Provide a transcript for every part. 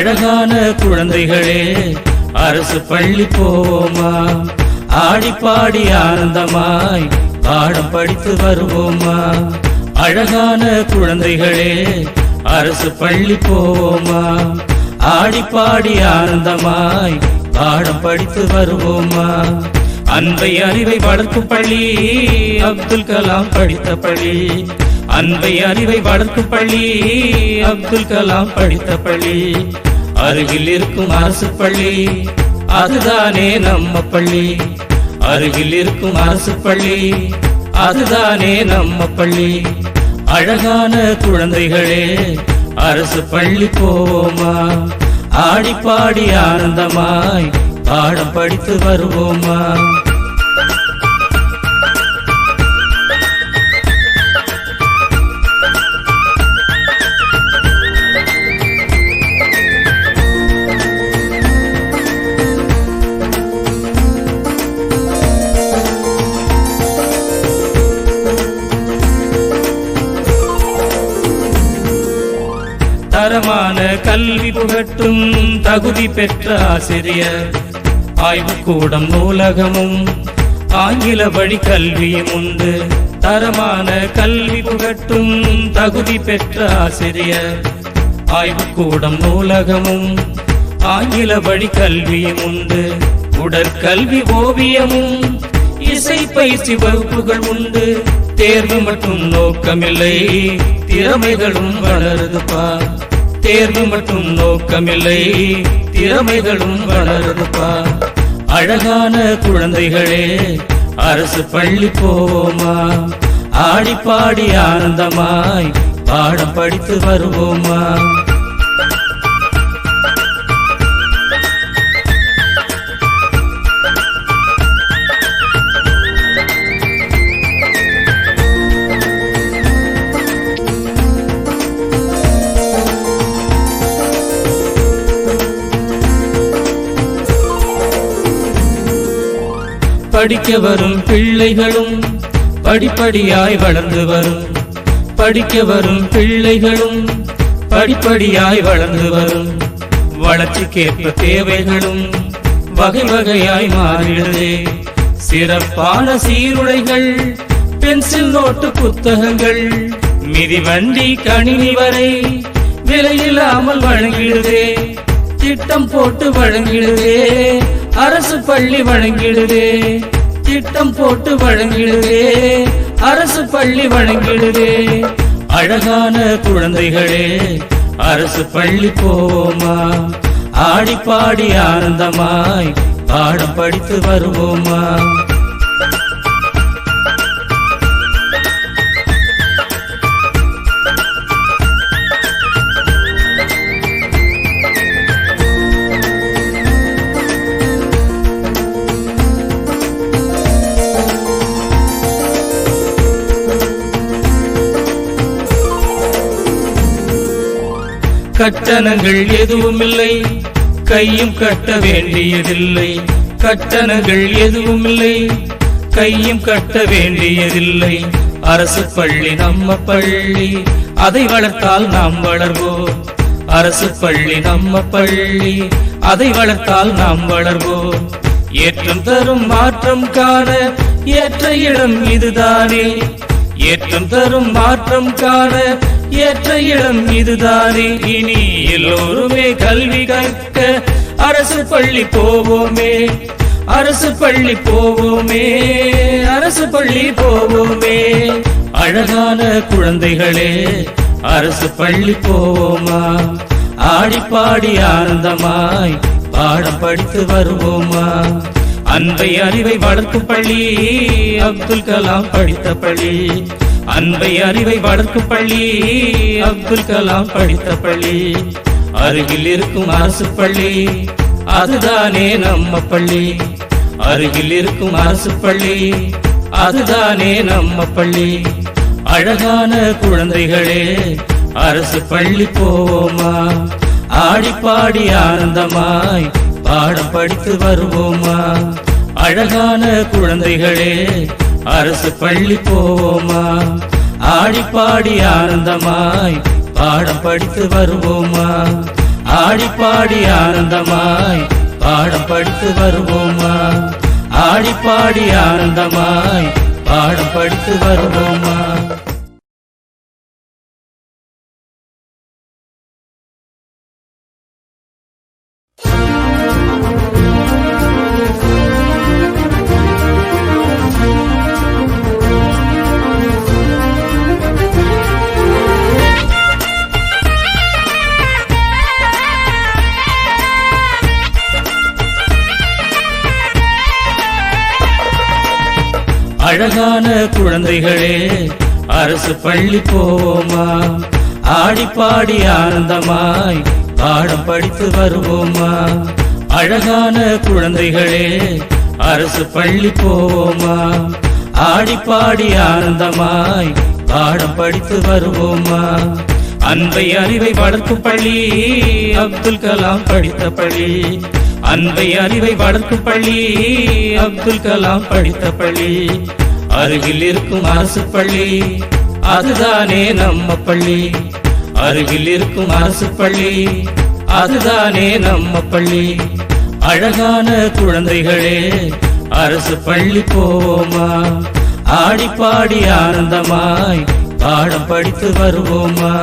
அழகான குழந்தைகளே அரசு பள்ளி போவோமா, ஆடி பாடி ஆனந்தமாய் பாடம் படித்து வருவோமா. அழகான குழந்தைகளே அரசு பள்ளி போவோமா, ஆடி பாடி ஆனந்தமாய் பாடம் படித்து வருவோமா. அன்பை அறிவை வளர்க்கும் பள்ளி அப்துல் கலாம் படித்த பள்ளி, அன்பை அறிவை வளர்க்கும் பள்ளி அப்துல் கலாம் படித்த பள்ளி. அருகில் இருக்கும் அரசு பள்ளி அதுதானே நம்ம பள்ளி, அருகில் இருக்கும் அரசு பள்ளி அதுதானே நம்ம பள்ளி. அழகான குழந்தைகளே அரசு பள்ளி போவோமா, ஆடி பாடி ஆனந்தமாய் பாடம் படித்து வருவோமா. தரமான கல்வி புகட்டும் தகுதி பெற்ற ஆசிரியர், ஆய்வுக்கூடம் நூலகமும் ஆங்கில வழி கல்வியும் உண்டு. தரமான கல்வி புகட்டும் தகுதி பெற்ற ஆசிரியர், ஆய்வுக்கூடம் நூலகமும் ஆங்கில வழி கல்வியும் உண்டு. உடற்கல்வி ஓவியமும் இசை பயிற்சி வகுப்புகள் உண்டு. தேர்வு மட்டும் நோக்கமில்லை திறமைகளும் வளருதுப்பா, தேர்வு மட்டும் நோக்கமில்லை திறமைகளும் வளருதுப்பா. அழகான குழந்தைகளே அரசு பள்ளி போவோமா, ஆடி பாடி ஆனந்தமாய் பாடம் படித்து வருவோமா. படிக்க வரும் பிள்ளைகளும் படிப்படியாய் வளர்ந்து வரும், படிக்க வரும் பிள்ளைகளும் படிப்படியாய் வளர்ந்து வரும். வளர்ச்சிக்கேற்ப தேவைகளும் வகை வகையாய் மாறிடுதே. சிறப்பான சீருடைகள், பென்சில் நோட்டு புத்தகங்கள், மிதிவண்டி கணினி வரை விலையில்லாமல் வழங்கிடுதே. திட்டம் போட்டு வழங்கிடுதே அரசு பள்ளி வழங்கிடுதே, திட்டம் போட்டு வழங்கிடுதே அரசு பள்ளி வழங்கிடுதே. அழகான குழந்தைகளே அரசு பள்ளி போவோமா, ஆடி பாடி ஆனந்தமாய் பாடம் படித்து வருவோமா. கட்டணங்கள் எதுவும் இல்லை, கையும் கட்ட வேண்டியதில்லை. கட்டணங்கள் எதுவும் இல்லை, கையும் கட்ட வேண்டியதில்லை. அரசு பள்ளி நம்ம பள்ளி, அதை வளர்த்தால் நாம் வளர்வோம். அரசு பள்ளி நம்ம பள்ளி, அதை வளர்த்தால் நாம் வளர்வோம். ஏற்றம் தரும் மாற்றம் காண ஏற்ற இடம் இதுதானே, ஏற்றம் தரும் மாற்றம் காண ஏற்ற இடம் இதுதானே. இனி எல்லோருமே கல்வி கற்க அரசு பள்ளி போவோமே, அரசு பள்ளி போவோமே, அரசு பள்ளி போவோமே. அழகான குழந்தைகளே அரசு பள்ளி போவோமா, ஆடி பாடி ஆனந்தமாய் பாடம் படித்து வருவோமா. அன்பை அறிவை வளர்க்கும் பள்ளி அப்துல் கலாம் படித்த பள்ளி, அன்பை அறிவை வளர்க்கும் பள்ளி அப்துல் கலாம் படித்த பள்ளி. அருகில் இருக்கும் அரசு பள்ளி அதுதானே நம்ம பள்ளி, அருகில் இருக்கும் அரசு பள்ளி அதுதானே நம்ம பள்ளி. அழகான குழந்தைகளே அரசு பள்ளி போவோமா, ஆடி பாடி ஆனந்தமாய் பாடம் படித்து வருவோமா. அழகான குழந்தைகளே அரசு பள்ளி போவோமா, ஆடி பாடி ஆனந்தமாய் பாடம் படித்து வருவோமா. ஆடி பாடி ஆனந்தமாய் பாடம் படித்து வருவோமா? ஆடி பாடி ஆனந்தமாய் பாடம் படித்து வருவோமா? அழகான குழந்தைகளே அரசு பள்ளி போவோமா? ஆடி பாடி ஆனந்தமாய் பாடம் படித்து வருவோமா? அழகான குழந்தைகளே அரசு பள்ளி போவோமா? ஆடி பாடி ஆனந்தமாய் பாடம் படித்து வருவோமா? அன்பை அறிவை வளர்க்கும் பள்ளி அப்துல் கலாம் படித்த பள்ளி. அன்பை அறிவை வளர்க்கும் பள்ளி அப்துல் கலாம் படித்த பள்ளி. அருகில் இருக்கும் அரசு பள்ளி அதுதானே நம்ம பள்ளி. அருகில் இருக்கும் அரசு பள்ளி அதுதானே நம்ம பள்ளி. அழகான குழந்தைகளே அரசு பள்ளி போவோமா? ஆடி பாடி ஆனந்தமாய் பாடம் படித்து வருவோமா?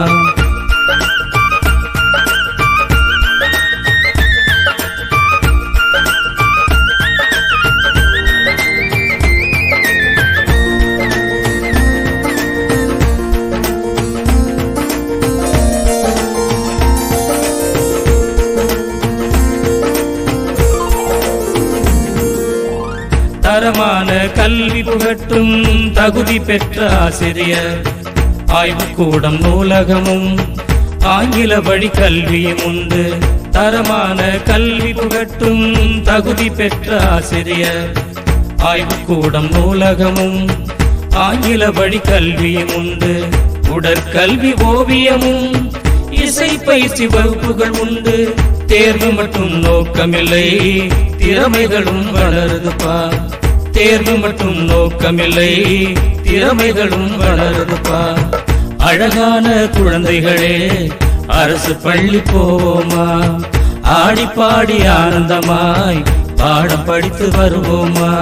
தரமான கல்வி புகட்டும் தகுதி பெற்ற ஆசிரியர். ஆய்வுக்கூடம் நூலகமும் ஆங்கில வழி கல்வியும் உண்டு. தரமான கல்வி புகட்டும் தகுதி பெற்ற ஆசிரியர். ஆய்வுக்கூடம் நூலகமும் ஆங்கில வழி கல்வியும் உண்டு. உடற்கல்வி ஓவியமும் இசை பயிற்சி வகுப்புகள் உண்டு. தேர்வு மட்டும் நோக்கமில்லை திறமைகளும் வளருதுப்பா. தேர்வு மட்டும் நோக்கமில்லை திறமைகளும் வளருதுப்பா. அழகான குழந்தைகளே அரசு பள்ளி போவோமா? ஆடி பாடி ஆனந்தமாய் பாடம் படித்து வருவோமா?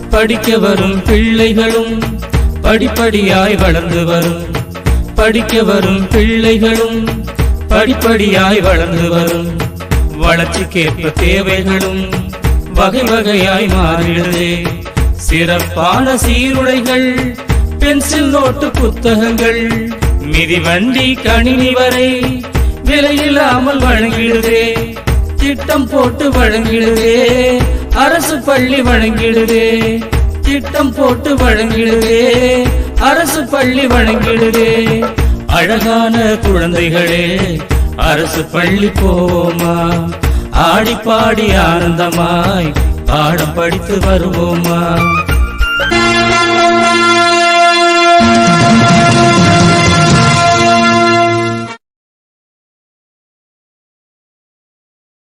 படிக்க வரும் பிள்ளைகளும் படிப்படியாய் வளர்ந்து வரும். படிக்க வரும் பிள்ளைகளும் படிப்படியாய் வளர்ந்து வரும். வளர்ச்சிக்கேற்ப தேவைகளும் வகை வகையாய் மாறிடுதே. சிறப்பான சீருடைகள், பென்சில் நோட்டு புத்தகங்கள், மிதிவண்டி கணினி வரை விலையில்லாமல் வழங்கிடுதே. திட்டம் போட்டு வழங்கிடுதே அரசு பள்ளி வழங்கிடுதே. திட்டம் போட்டு வழங்கிடுதே அரசு பள்ளி வழங்கிடுதே. அழகான குழந்தைகளே அரசு பள்ளி போவோமா? ஆடி பாடி ஆனந்தமாய் பாடம் படித்து வருவோமா?